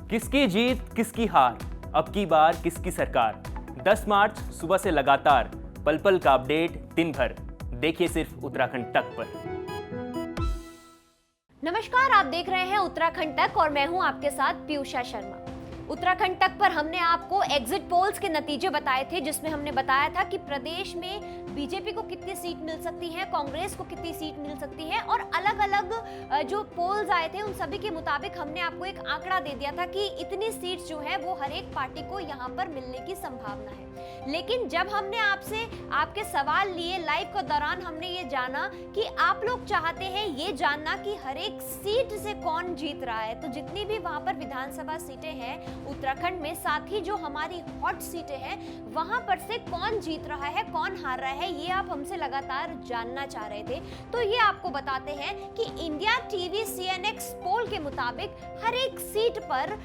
किसकी जीत किसकी हार, अब की बार किसकी सरकार। 10 मार्च सुबह से लगातार पल पल का अपडेट दिन भर, देखिए सिर्फ उत्तराखंड तक पर। नमस्कार, आप देख रहे हैं उत्तराखंड तक और मैं हूं आपके साथ पीयूषा शर्मा। उत्तराखंड तक पर हमने आपको एग्जिट पोल्स के नतीजे बताए थे, जिसमें हमने बताया था कि प्रदेश में बीजेपी को कितनी सीट मिल सकती है, कांग्रेस को कितनी सीट मिल सकती है, और अलग अलग जो पोल्स आए थे उन सभी के मुताबिक हमने आपको एक आंकड़ा दे दिया था कि इतनी सीट जो है वो हर एक पार्टी को यहाँ पर मिलने की संभावना है। लेकिन जब हमने आपसे आपके सवाल लिए लाइव के दौरान, हमने ये जाना कि आप लोग चाहते हैं ये जानना कि हर एक सीट से कौन जीत रहा है। तो जितनी भी वहां पर विधानसभा सीटें हैं उत्तराखंड में, साथ ही जो हमारी हॉट सीटें हैं वहां पर से कौन जीत रहा है, कौन हार रहा है, ये आप हमसे लगातार जानना चाह रहे थे। तो ये आपको बताते हैं कि इंडिया टीवी CNX पोल के मुताबिक हर एक सीट पर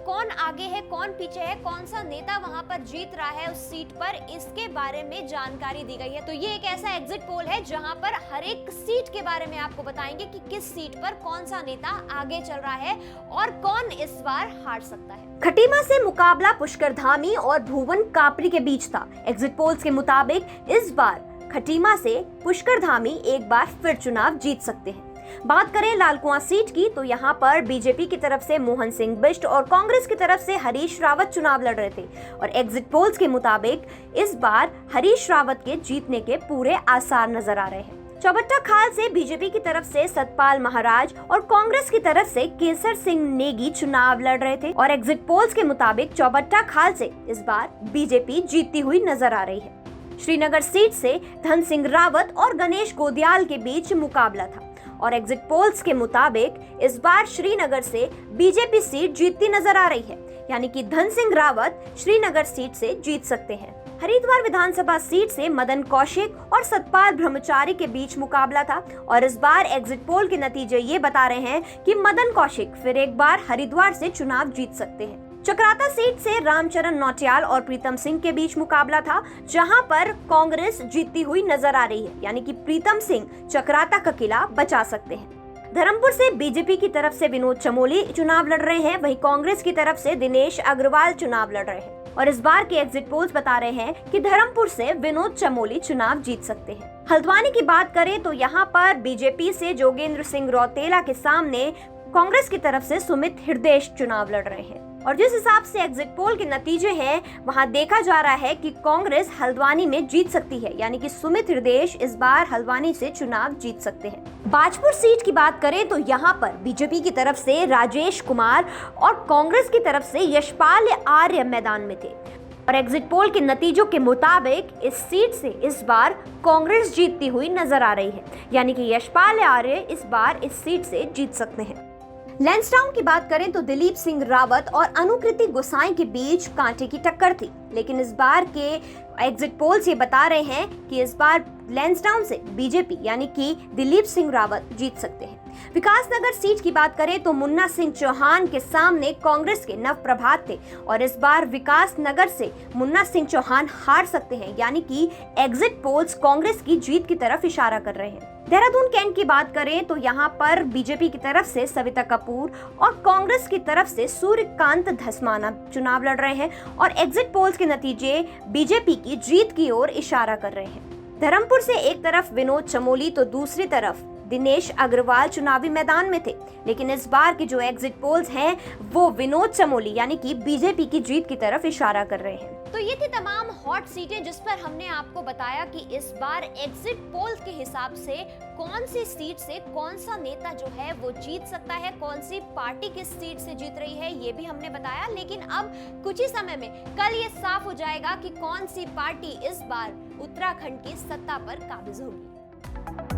कौन आगे है, कौन पीछे है, कौन सा नेता वहां पर जीत रहा है उस सीट पर, इसके बारे में जानकारी दी गई है। तो ये एक ऐसा एग्जिट पोल है जहां पर हर एक सीट के बारे में आपको बताएंगे कि किस सीट पर कौन सा नेता आगे चल रहा है और कौन इस बार हार सकता है। खटीमा से मुकाबला पुष्कर धामी और भुवन कापरी के बीच था। एग्जिट पोल्स के मुताबिक इस बार खटीमा से पुष्कर धामी एक बार फिर चुनाव जीत सकते हैं। बात करें लालकुआं सीट की तो यहाँ पर बीजेपी की तरफ से मोहन सिंह बिष्ट और कांग्रेस की तरफ से हरीश रावत चुनाव लड़ रहे थे, और एग्जिट पोल्स के मुताबिक इस बार हरीश रावत के जीतने के पूरे आसार नजर आ रहे हैं। चौबट्टा खाल से बीजेपी की तरफ से सतपाल महाराज और कांग्रेस की तरफ से केसर सिंह नेगी चुनाव लड़ रहे थे, और एग्जिट पोल्स के मुताबिक चौबट्टा खाल से इस बार बीजेपी जीतती हुई नजर आ रही है। श्रीनगर सीट से धन सिंह रावत और गणेश गोदियाल के बीच मुकाबला था, और एग्जिट पोल्स के मुताबिक इस बार श्रीनगर से बीजेपी सीट जीतती नजर आ रही है, यानी कि धन सिंह रावत श्रीनगर सीट से जीत सकते हैं। हरिद्वार विधानसभा सीट से मदन कौशिक और सतपाल ब्रह्मचारी के बीच मुकाबला था, और इस बार एग्जिट पोल के नतीजे ये बता रहे हैं कि मदन कौशिक फिर एक बार हरिद्वार से चुनाव जीत सकते हैं। चक्राता सीट से रामचरण नौटियाल और प्रीतम सिंह के बीच मुकाबला था, जहां पर कांग्रेस जीतती हुई नजर आ रही है, यानी कि प्रीतम सिंह चक्राता का किला बचा सकते हैं। धर्मपुर से बीजेपी की तरफ से विनोद चमोली चुनाव लड़ रहे हैं, वहीं कांग्रेस की तरफ से दिनेश अग्रवाल चुनाव लड़ रहे हैं, और इस बार के एग्जिट पोल्स बता रहे हैं कि धर्मपुर से विनोद चमोली चुनाव जीत सकते हैं। हल्द्वानी की बात करें तो यहाँ पर बीजेपी से जोगेंद्र सिंह रौतेला के सामने कांग्रेस की तरफ से सुमित हृदयेश चुनाव लड़ रहे हैं, और जिस हिसाब से एग्जिट पोल के नतीजे हैं वहां देखा जा रहा है कि कांग्रेस हल्द्वानी में जीत सकती है, यानी कि सुमित हृदयेश इस बार हल्द्वानी से चुनाव जीत सकते हैं। बाजपुर सीट की बात करें तो यहाँ पर बीजेपी की तरफ से राजेश कुमार और कांग्रेस की तरफ से यशपाल आर्य मैदान में थे, और एग्जिट पोल के नतीजों के मुताबिक इस सीट से इस बार कांग्रेस जीतती हुई नजर आ रही है, यानी कि यशपाल आर्य इस बार इस सीट से जीत सकते हैं। लैंसडाउन की बात करें तो दिलीप सिंह रावत और अनुकृति गोसाई के बीच कांटे की टक्कर थी, लेकिन इस बार के एग्जिट पोल्स ये बता रहे हैं कि इस बार लैंसडाउन से बीजेपी यानी कि दिलीप सिंह रावत जीत सकते हैं। विकासनगर सीट की बात करें तो मुन्ना सिंह चौहान के सामने कांग्रेस के नव प्रभात थे, और इस बार विकासनगर से मुन्ना सिंह चौहान हार सकते हैं, यानी कि एग्जिट पोल्स कांग्रेस की जीत की तरफ इशारा कर रहे हैं। देहरादून कैंट की बात करें तो यहाँ पर बीजेपी की तरफ से सविता कपूर और कांग्रेस की तरफ से सूर्यकांत धस्माना चुनाव लड़ रहे हैं, और एग्जिट पोल्स के नतीजे बीजेपी की जीत की ओर इशारा कर रहे हैं। धर्मपुर से एक तरफ विनोद चमोली तो दूसरी तरफ दिनेश अग्रवाल चुनावी मैदान में थे, लेकिन इस बार के जो एग्जिट पोल्स हैं वो विनोद चमोली यानी कि बीजेपी की जीत की तरफ इशारा कर रहे हैं। तो ये थी तमाम हॉट सीटें जिस पर हमने आपको बताया कि इस बार एग्जिट पोल के हिसाब से कौन सी सीट से कौन सा नेता जो है वो जीत सकता है, कौन सी पार्टी किस सीट से जीत रही है, ये भी हमने बताया। लेकिन अब कुछ ही समय में कल ये साफ हो जाएगा कि कौन सी पार्टी इस बार उत्तराखंड की सत्ता पर काबिज होगी।